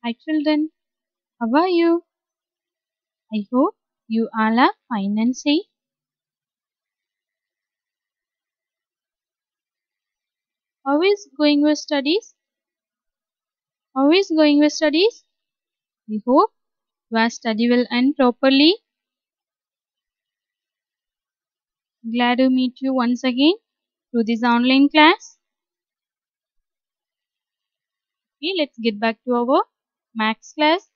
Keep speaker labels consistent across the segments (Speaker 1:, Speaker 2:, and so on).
Speaker 1: Hi children, how are you? I hope you all are fine and safe. How is going your studies? How is going your studies? I hope your study will end properly. Glad to meet you once again to this online class. Okay, let's get back to our maths class.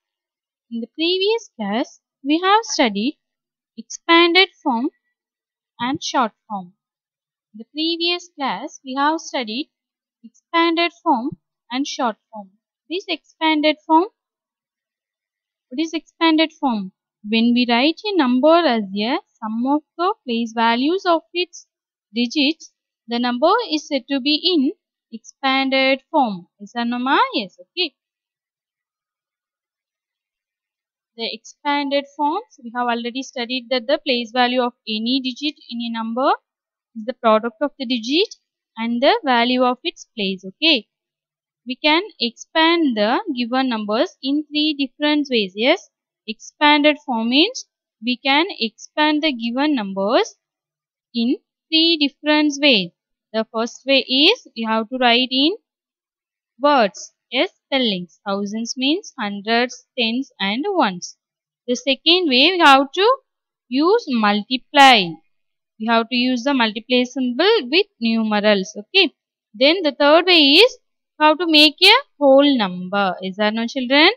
Speaker 1: In the previous class, we have studied expanded form and short form. In the previous class, we have studied expanded form and short form. This expanded form, what is expanded form? When we write a number as a sum of the place values of its digits, the number is said to be in expanded form. Yes or no, ma? Yes, okay. The expanded forms, we have already studied that the place value of any digit in a number is the product of the digit and the value of its place, okay. We can expand the given numbers in three different ways. Yes, expanded form means we can expand the given numbers in three different ways. The first way is we have to write in words. Yes, spellings. Thousands means hundreds, tens and ones. The second way we have to use multiply. We have to use the multiply symbol with numerals. Okay. Then the third way is how to make a whole number. Is there no children?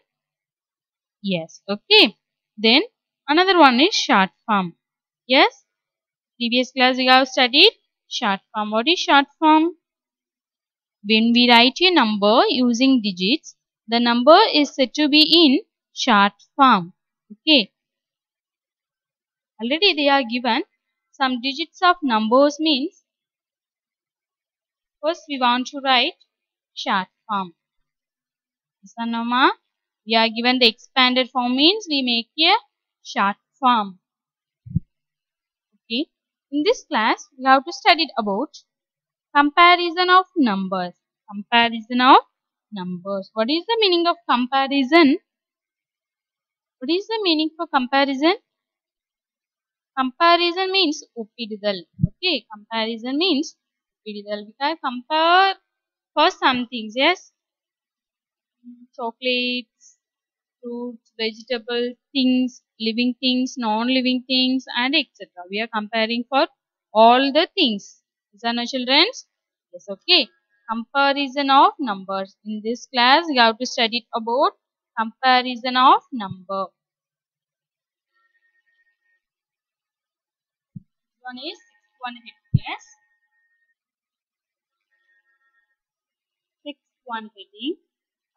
Speaker 1: Yes. Okay. Then another one is short form. Yes. Previous class we have studied short form. What is short form? When we write a number using digits, the number is said to be in short form. Okay. Already they are given some digits of numbers means first we want to write short form. Sanoma, we are given the expanded form means we make a short form. Okay. In this class, we have to study about comparison of numbers. Comparison of numbers. What is the meaning of comparison? What is the meaning for comparison? Comparison means ஒப்பிடுதல். Okay. Comparison means ஒப்பிடுதல். We can compare for some things. Yes. Chocolates, fruits, vegetables, things, living things, non-living things and etc. We are comparing for all the things. Is that no children? Yes, okay. Comparison of numbers. In this class, we have to study about comparison of number. One is 6-1 class. 6-1 heading.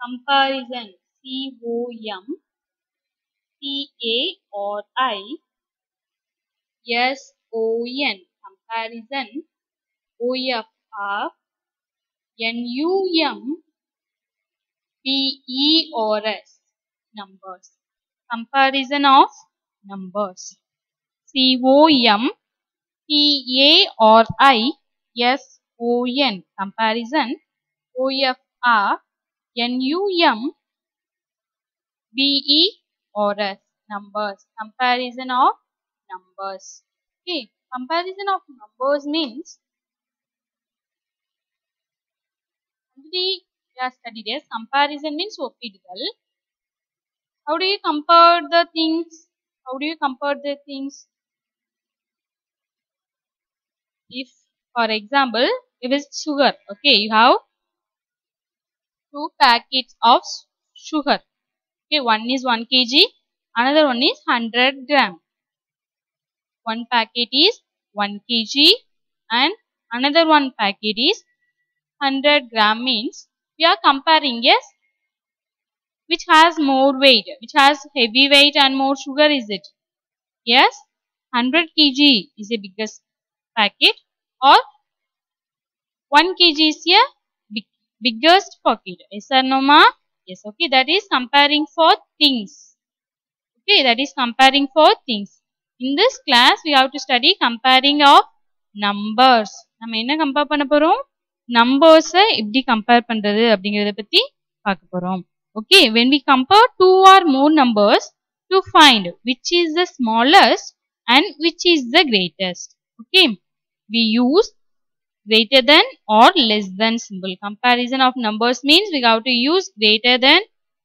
Speaker 1: Comparison. COMPARISON. Comparison. OFR. NUMBERS. Numbers. Comparison of numbers. COMPARISON. Comparison. OFR. NUMBERS. Numbers. Comparison of numbers. Okay. Comparison of numbers means already we have studied as comparison means ஒப்பிடுதல். How do you compare the things? How do you compare the things? If, for example, if it's sugar, okay, you have 2 packets of sugar. Okay, one is 1 kg, another one is 100 gram. One packet is 1 kg and another one packet is 100 gram means we are comparing, yes, which has more weight, which has heavy weight and more sugar is it? Yes, 100 kg is the biggest packet or 1 kg is a biggest packet. Yes or no, ma? Yes, okay, that is comparing for things. Okay, that is comparing for things. In this class, we have to study comparing of numbers. நம்ம என்ன compare பண்ண போறோம்? நம்பர்ஸை எப்படி compare பண்றது அப்படிங்கறத பத்தி பார்க்க போறோம். Okay, when we compare two or more numbers to find which is the smallest and which is the greatest. Okay, we use greater than or less than symbol. Comparison of numbers means we have to use greater than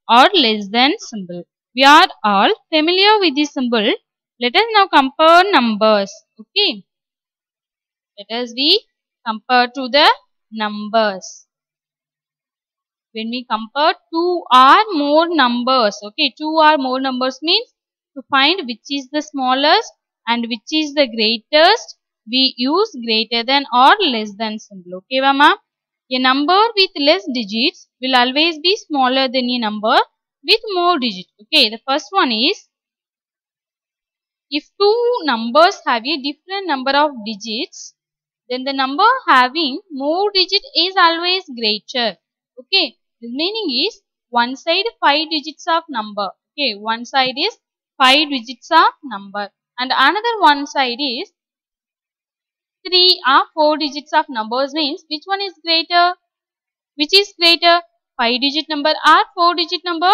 Speaker 1: or less than symbol. We are all familiar with this symbol. Let us now compare numbers. Okay, let us be compare to the numbers. When we compare two or more numbers, okay, two or more numbers means to find which is the smallest and which is the greatest, we use greater than or less than symbol. Okay, Mama? A number with less digits will always be smaller than a number with more digits. Okay, the first one is, if two numbers have a different number of digits, then the number having more digits is always greater. Okay, the meaning is one side 5 digits of number. Okay, one side is 5 digits of number and another one side is 3 or 4 digits of numbers, means which one is greater? Which is greater? 5 digit number or 4 digit number?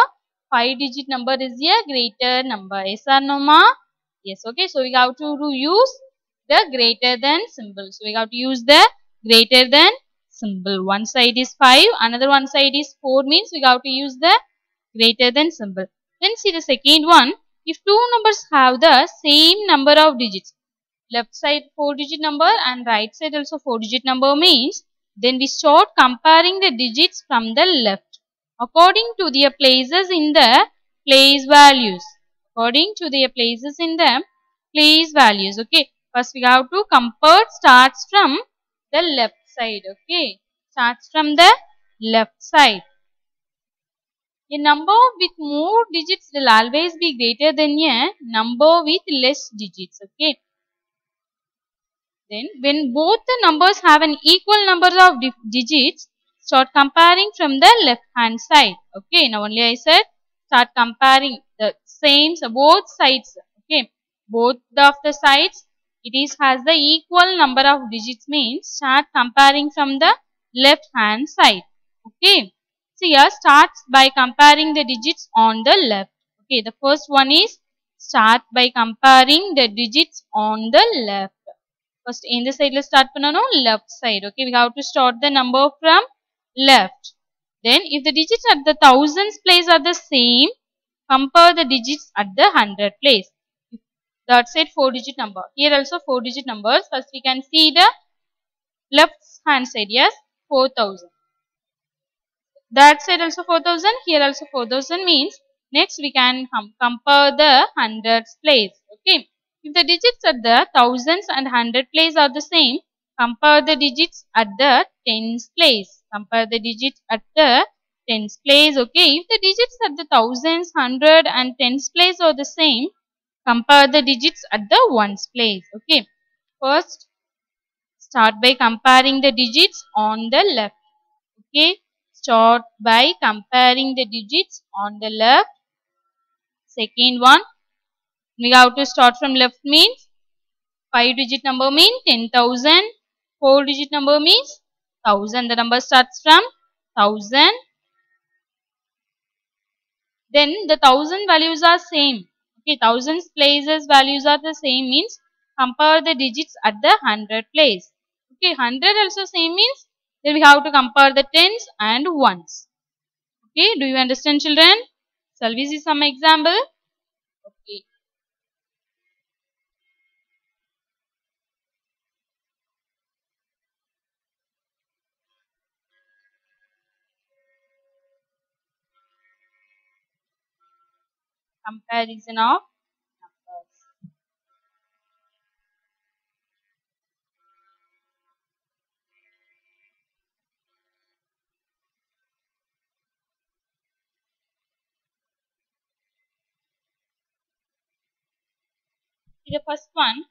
Speaker 1: 5 digit number is a greater number. Yes or no, ma? Yes, okay. So we have to use the greater than symbol. So we have to use the greater than symbol. One side is 5, another one side is 4, means we have to use the greater than symbol. Then see the second one. If two numbers have the same number of digits, left side 4 digit number and right side also 4 digit number, means then we start comparing the digits from the left according to their places in the place values. According to their places in the place values. Okay. First we have to compare, starts from the left side. Okay. Starts from the left side. A number with more digits will always be greater than a number with less digits. Okay. Then when both the numbers have an equal number of digits, start comparing from the left hand side. Okay, now only I said start comparing the same, so both sides. Okay, both of the sides it is has the equal number of digits, means start comparing from the left hand side. Okay, so here starts by comparing the digits on the left. Okay, the first one is start by comparing the digits on the left. First in the side, let's start panano left side. Okay, we have to start the number from left. Then if the digits at the thousands place are the same, compare the digits at the hundred place. That side 4 digit number. Here also 4 digit numbers. First we can see the left hand side. Yes, 4000. That side also 4000. Here also 4000, means next we can compare the hundreds place. Okay. If the digits at the thousands and hundred place are the same, compare the digits at the tens place. Compare the digits at the tens place. Okay. If the digits at the thousands, hundred and tens place are the same, compare the digits at the ones place. Okay. First, start by comparing the digits on the left. Okay. Start by comparing the digits on the left. Second one, we have to start from left, means 5 digit number means 10,000. 4 digit number means 1000. The number starts from 1000. Then the 1000 values are same. Okay, thousands places values are the same, means compare the digits at the 100 place. Okay, 100 also same, means then we have to compare the tens and ones. Okay, do you understand, children? Shall we see some example? Okay. Comparison of numbers. See the first one.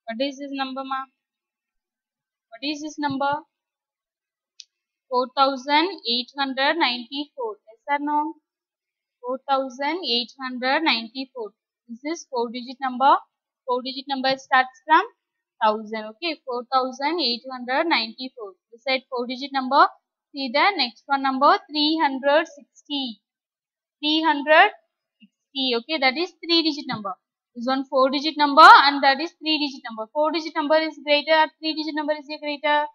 Speaker 1: What is this number, ma? What is this number? 4894. Yes or no? 4894. This is 4-digit number. 4-digit number starts from 1000. Okay, 4894. This side 4-digit number. See the next one number 360. 360. Okay, that is 3-digit number. This one 4-digit number and that is 3-digit number. 4-digit number is greater. 3-digit number is greater.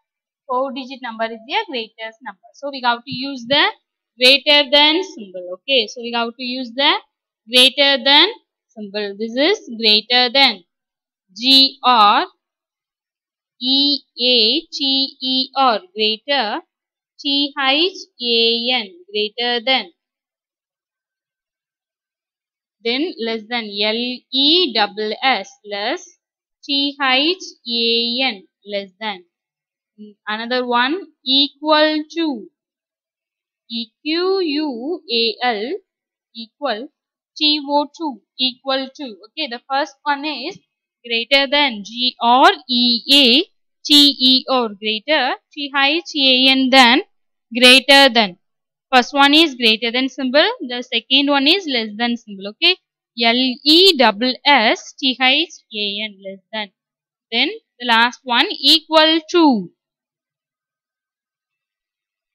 Speaker 1: 4-digit number is the greatest number. So we have to use the greater than symbol. Okay, so we have to use the greater than symbol. This is greater than. Greater. Greater. Greater than. Then less than. LESS less. Less than. Another one equal to. EQUAL equal TO2 equal to. Okay, the first one is greater than. GREATER greater. THAN than greater than. First one is greater than symbol. The second one is less than symbol. Okay, LESS THAN less than. Then the last one equal to.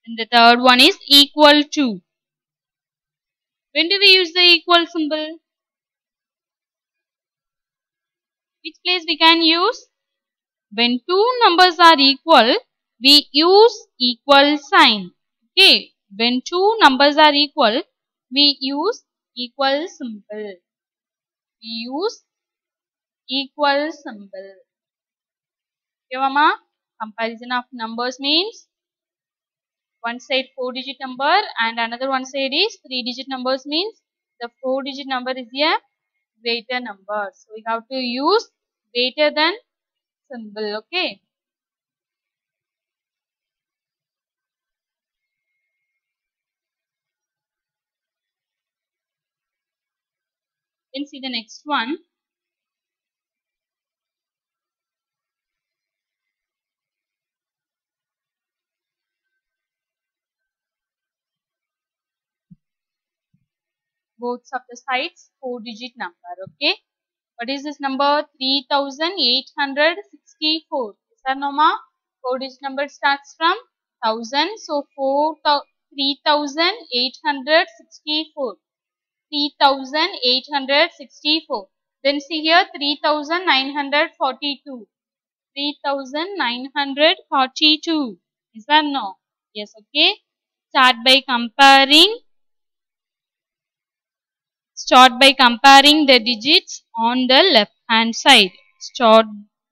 Speaker 1: And the third one is equal to. When do we use the equal symbol? Which place we can use? When two numbers are equal, we use equal sign. Okay. When two numbers are equal, we use equal symbol. We use equal symbol. Okay, Mama? Comparison of numbers means one side 4-digit number and another one side is 3-digit numbers means the 4-digit number is a greater number. So we have to use greater than symbol. Okay. Then see the next one. Both of the sides 4-digit number. Okay. What is this number? 3864. Is that Noma? 4-digit number starts from 1000. So 3864. 3864. Then see here 3942. 3942. Is that no? Yes, okay. Start by comparing the digits on the left hand side. Start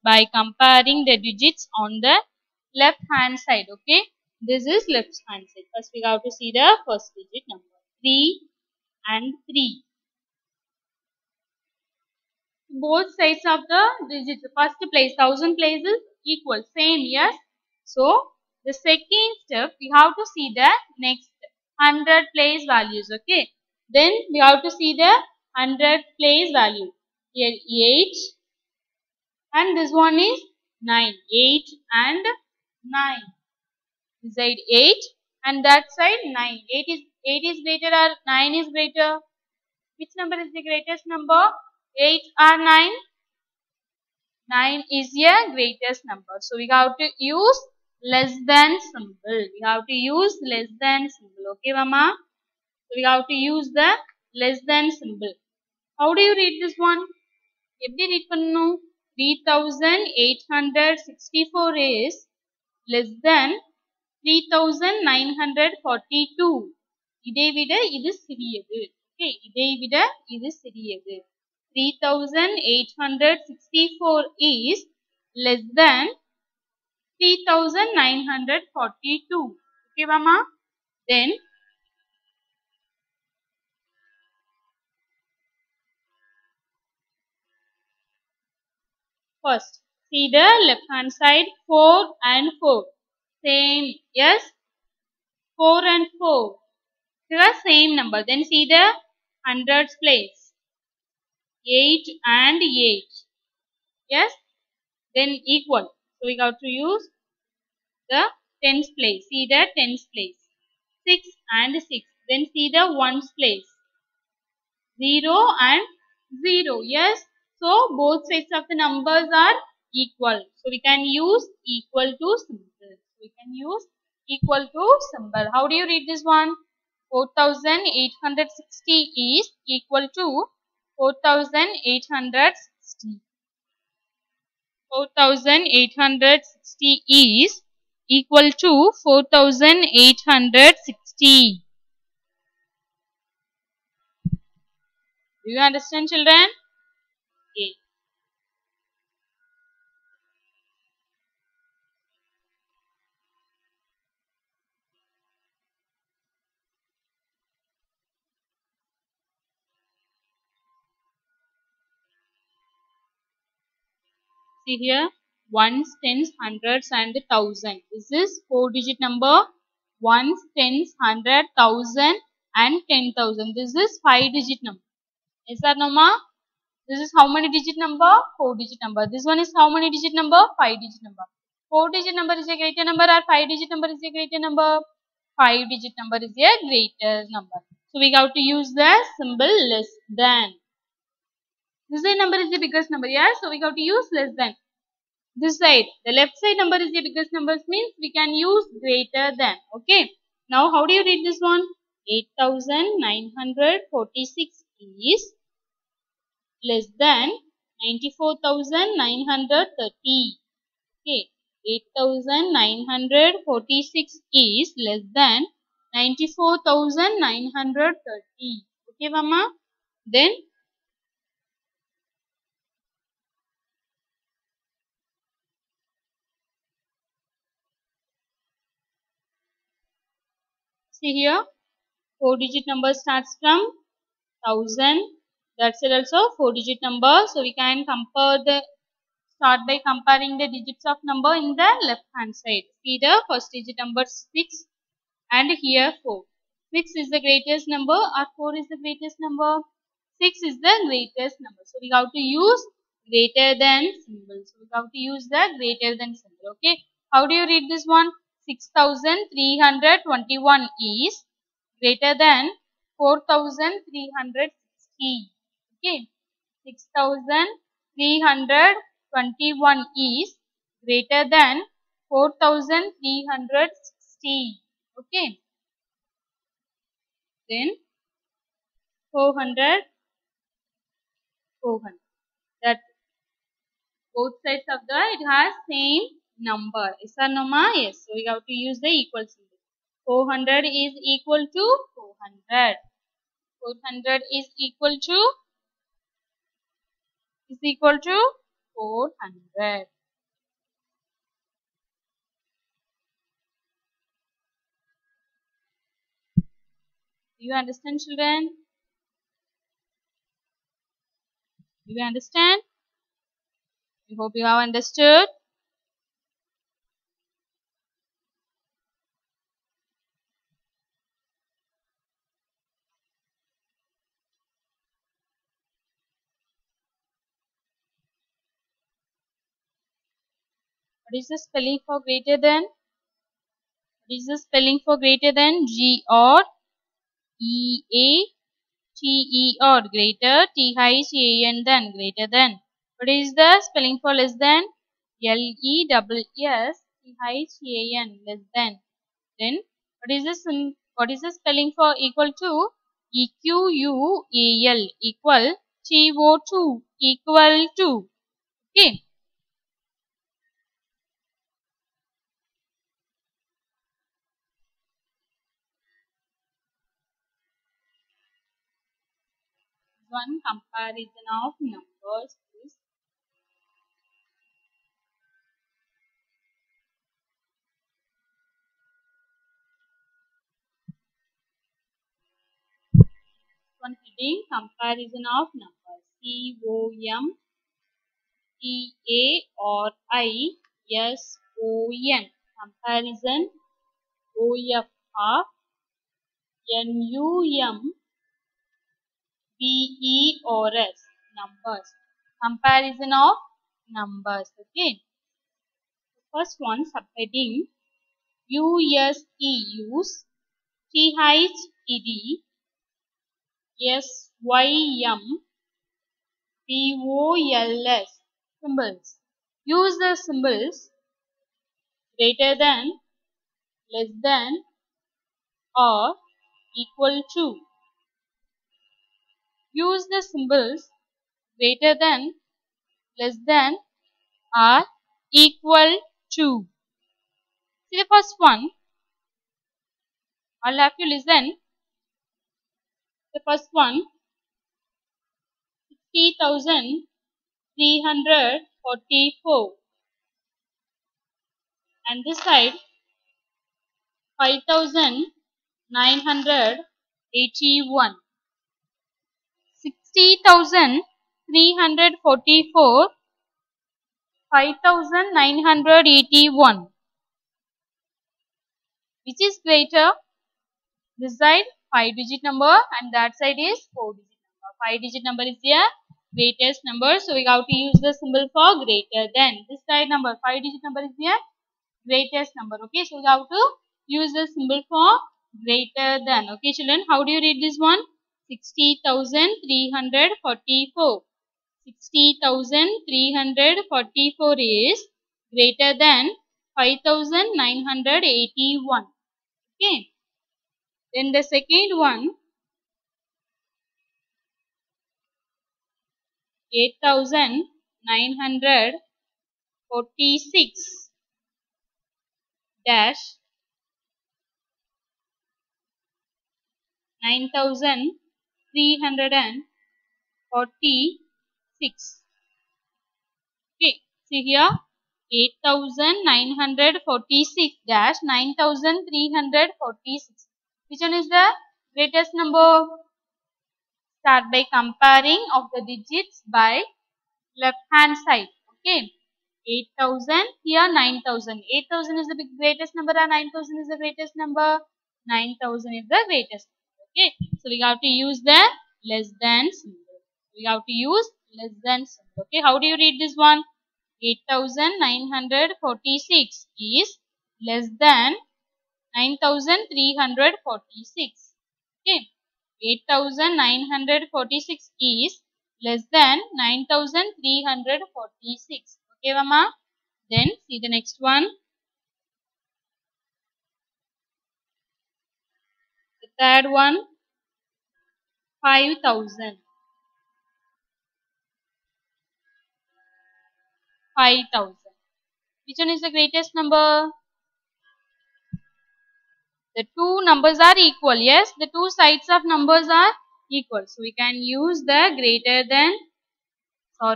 Speaker 1: by comparing the digits on the left hand side. Okay. This is left hand side. First we have to see the first digit number. 3 and 3. Both sides of the digits. First place, 1000 places equal. Same, yes. So, the second step, we have to see the next 100 place values. Okay. Then, we have to see the 100 place value. Here, 8. And this one is 9. 8 and 9. This side 8 and that side 9. 8 is greater or 9 is greater? Which number is the greatest number? 8 or 9? 9 is the greatest number. So, we have to use less than symbol. We have to use less than symbol. Okay, Mama? So, we have to use the less than symbol. How do you read this one? எப்படி read பண்ணணும்? 3864 is less than 3942. இதை விட இது சிறியது. Okay, இதை விட இது சிறியது. 3864 is less than 3942. Okay, Mama? Then, first, see the left hand side 4 and 4. Same, yes? 4 and 4. They are same number. Then see the hundreds place. 8 and 8. Yes? Then equal. So we have to use the tens place. See the tens place. 6 and 6. Then see the ones place. 0 and 0. Yes. So both sets of the numbers are equal. So we can use equal to symbol. We can use equal to symbol. How do you read this one? 4860 is equal to 4860. 4860 is equal to 4860. Do you understand, children? Okay. See here, ones, tens, hundreds and thousand. This is 4-digit number. Ones, tens, hundred, thousand and 10,000. This is 5-digit number. Is that no ma? This is how many digit number? 4-digit number. This one is how many digit number? 5-digit number. 4-digit number is a greater number or 5-digit number is a greater number? 5-digit number is a greater number. So we have to use the symbol less than. This side number is the biggest number, yeah? So we have to use less than. This side, the left side number is the biggest number, means we can use greater than. Okay. Now how do you read this one? 8946 is less than 94,930. Okay. 8946 is less than 94,930. Okay, Mama? Then see here, 4-digit number starts from 1000. That's it also 4-digit number. So we can start by comparing the digits of number in the left hand side. See the first digit number 6 and here 4. 6 is the greatest number or 4 is the greatest number? 6 is the greatest number. So we have to use greater than symbol. So we have to use the greater than symbol. Okay. How do you read this one? 6321 is greater than 4360. Okay. 6321 is greater than 4360. Okay. Then 400, 400. That both sides of it has same number. Is that no ma? Yes. So we have to use the equal symbol. 400 is equal to 400. 400 is equal to 400. Do you understand, children? Do you understand? I hope you have understood. What is the spelling for greater than? What is the spelling for greater than? G or E A T E or greater, T I C A N than greater than. What is the spelling for less than? L E S S T I C A N less than. Then what is the spelling for equal to? E Q U A L equal TO2 equal to. Okay. One comparison of numbers is one heading comparison of numbers. COMPARISON comparison OF of NUMBERS numbers. Comparison of numbers. Okay. First one subheading USE use THED SYM POLS. Symbols. Use the symbols greater than, less than, or equal to. Use the symbols greater than, less than, or equal to. See the first one. I'll have to listen. The first one, 60,344. And this side, 5,981. 60,344, 5,981. Which is greater? This side 5-digit number and that side is 4-digit number. 5-digit number is the greatest number. So we have to use the symbol for greater than. This side number 5-digit number is the greatest number. Okay, so we have to use the symbol for greater than. Okay children, how do you read this one? 60,344. 60,344 is greater than 5,981. Okay. Then the second one, 8,946 dash 9,346. Okay, see here 8,946 dash 9,346. Which one is the greatest number? Start by comparing of the digits by left hand side. Okay, 8,000, here 9,000. 8,000 is the greatest number or 9,000 is the greatest number? 9,000 is the greatest number. Okay, so we have to use the less than symbol. We have to use less than symbol. Okay, how do you read this one? 8,946 is less than 9,346. Okay, 8,946 is less than 9,346. Okay, Mama. Then see the next one. The third one, 5,000. 5,000. Which one is the greatest number? The two numbers are equal. Yes, the two sides of numbers are equal. So we can use the greater than,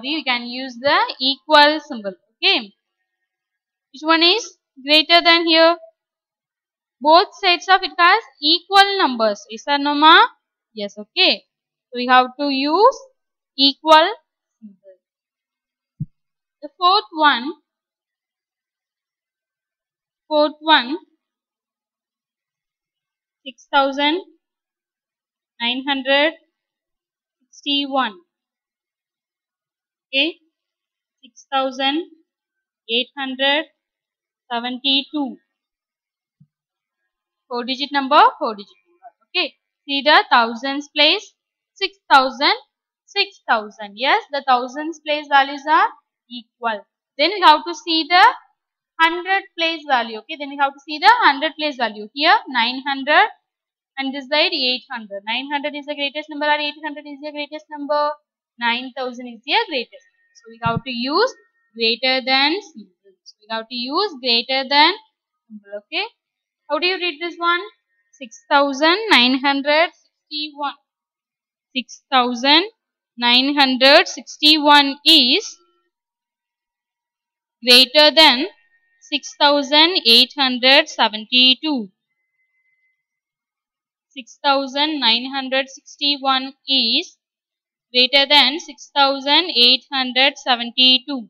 Speaker 1: we can use the equal symbol. Okay. Which one is greater than here? Both sides of it has equal numbers. Is that no ma? Yes, okay. So we have to use equal symbol. The fourth one, 6,961. Okay, 6,872. 4-digit number, 4-digit number. Okay, see the thousands place, 6,000, 6,000. Yes, the thousands place values are equal. Then we have to see the 100 place value. Okay, then we have to see the 100 place value. Here 900 and this side 800. 900 is the greatest number or 800 is the greatest number? 9,000 is the greatest. So we have to use greater than symbol. So we have to use greater than symbol. Okay. How do you read this one? 6,961. 6,961 is greater than 6,872. 6,961 is greater than 6,872.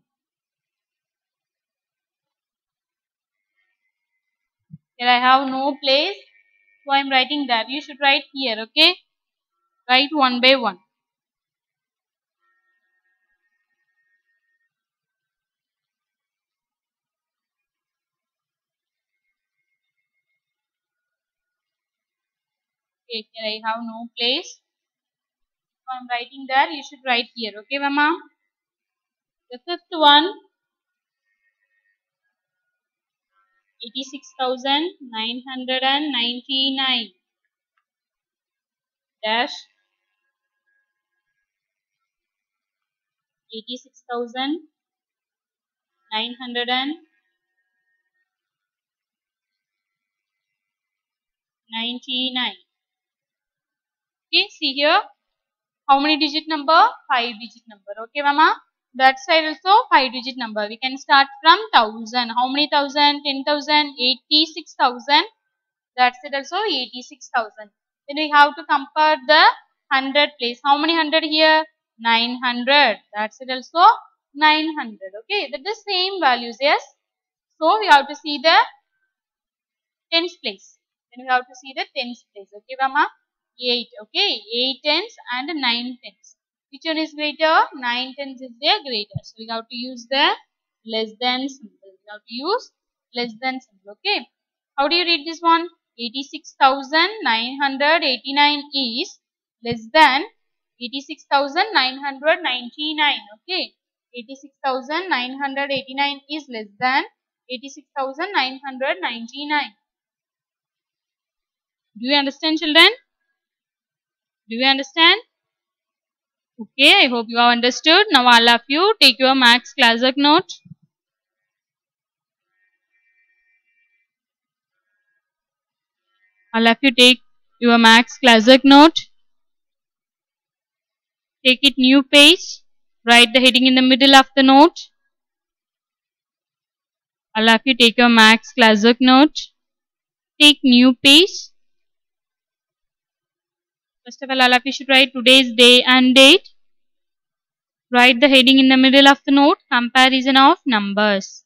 Speaker 1: Here I have no place, so I am writing that. You should write here, okay? Write one by one. Okay, here I have no place. I am writing there, you should write here. Okay, Mama? The fifth one, 86,999 dash 86,999. Okay, see here. How many digit number? 5 digit number. Okay, Mama? That side also 5 digit number. We can start from 1000. How many thousand? 10,000, 86,000. That's it also 86,000. Then we have to compare the 100 place. How many 100 here? 900. That's it also 900. Okay, that is the same values. Yes. So we have to see the tens place. Then we have to see the tens place. Okay, Mama? 8. Okay, 8 tens and 9 tens. Which one is greater? 9 tens is the greater. So we have to use the less than symbol. We have to use less than symbol. Okay. How do you read this one? 86,989 is less than 86,999. Okay. 86,989 is less than 86,999. Do you understand, children? Do you understand? Okay, I hope you have understood. Now all of you take your maths classwork note. All of you take your maths classwork note. Take it new page. Write the heading in the middle of the note. All of you take your maths classwork note. Take new page. First of all of you should write today's day and date. Write the heading in the middle of the note. Comparison of numbers.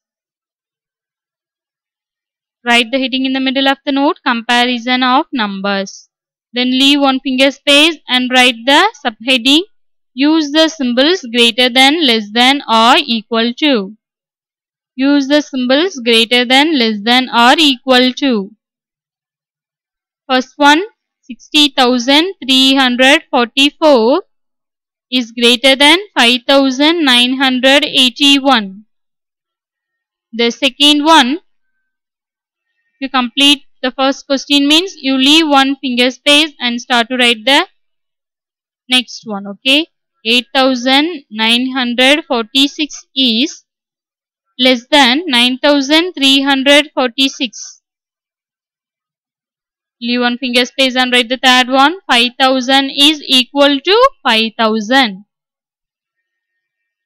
Speaker 1: Write the heading in the middle of the note. Comparison of numbers. Then leave one finger space and write the subheading. Use the symbols greater than, less than or equal to. Use the symbols greater than, less than or equal to. First one, 60,344 is greater than 5,981. The second one, if you complete the first question means you leave one finger space and start to write the next one. Okay. 8,946 is less than 9,346. Leave one finger space and write the third one. 5,000 is equal to 5,000.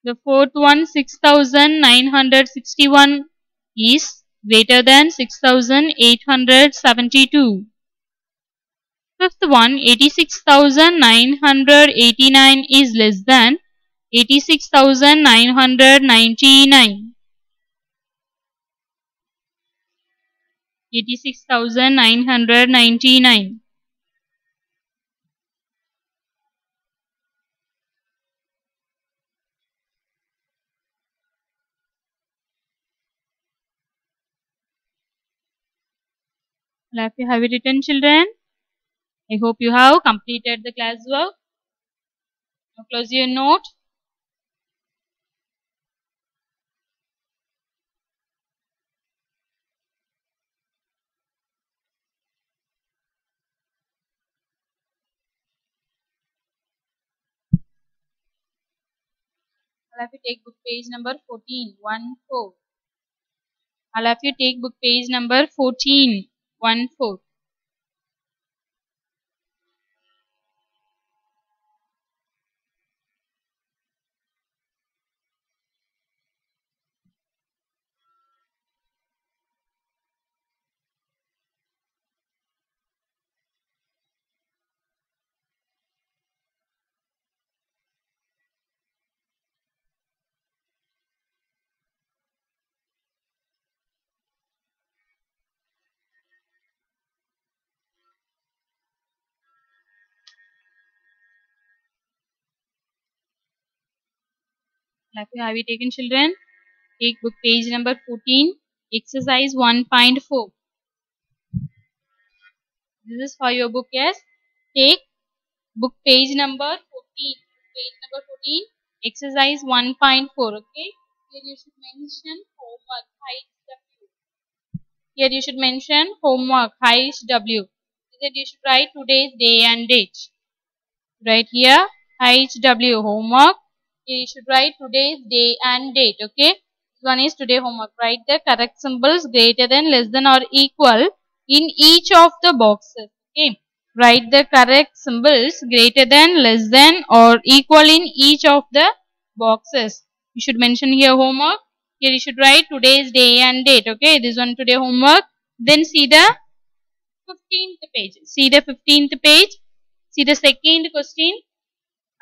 Speaker 1: The fourth one, 6,961 is greater than 6,872. Fifth one, 86,989 is less than 86,999. 86,999. Have you written, children? I hope you have completed the classwork. Now close your note. All of you take book page number 14, 1-4. All of you take book page number 14, 1-4. Have you taken, children? Take book page number 14, exercise 1.4. This is for your book, yes. Take book page number 14. 14. Page number 14. Exercise 1.4. Okay. Here you should mention homework. Height W. Here you should mention homework. Height W. That you should write today's day and date. Right here. Height W. Homework. Here you should write today's day and date. Okay. One is today homework. Write the correct symbols greater than, less than or equal in each of the boxes. Okay. Write the correct symbols greater than, less than or equal in each of the boxes. You should mention here homework. Here you should write today's day and date. Okay. This one today homework. Then see the 15th page. See the 15th page. See the second question.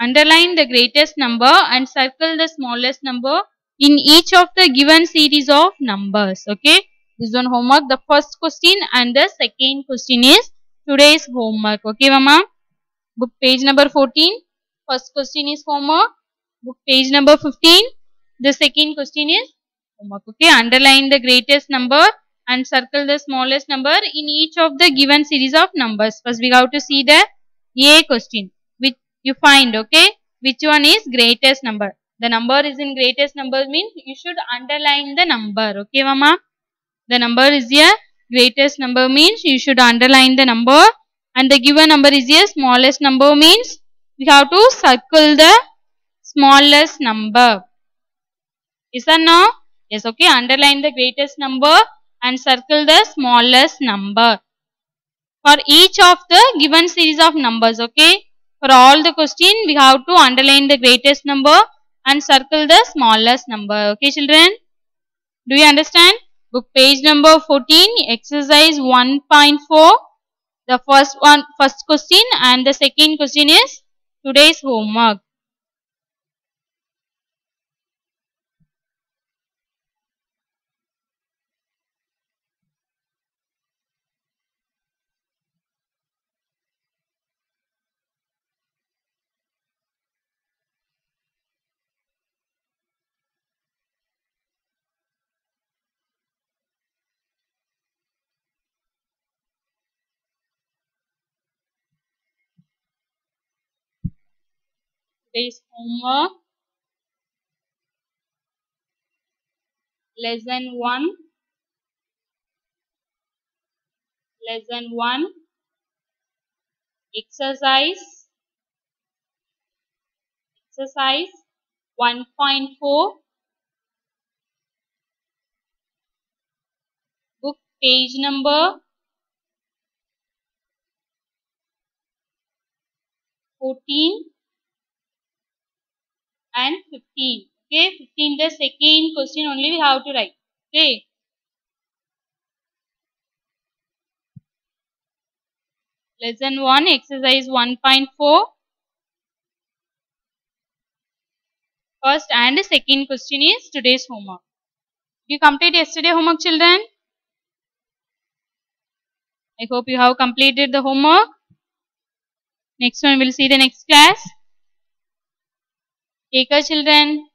Speaker 1: Underline the greatest number and circle the smallest number in each of the given series of numbers. Okay. This one homework. The first question and the second question is today's homework. Okay, mama. Book page number 14. First question is homework. Book page number 15. The second question is homework. Okay. Underline the greatest number and circle the smallest number in each of the given series of numbers. First we have to see the A question. Which you find, okay, which one is greatest number. The number is in greatest number means you should underline the number. Okay, mama. The number is here. Greatest number means you should underline the number. And the given number is here. Smallest number means we have to circle the smallest number. Yes or no? Yes, okay. Underline the greatest number and circle the smallest number for each of the given series of numbers. Okay. For all the question, we have to underline the greatest number and circle the smallest number. Okay, children? Do you understand? Book page number 14, exercise 1.4. The first question and the second question is today's homework. Today's homework. Lesson 1. Lesson 1. Exercise 1.4. Book page number 14 and 15. Okay, 15 the second question only we have to write. Okay. Lesson 1, exercise 1.4. First and second question is today's homework. You complete yesterday homework, children? I hope you have completed the homework. Next one we will see the next class. Take care, children.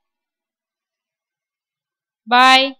Speaker 1: Bye.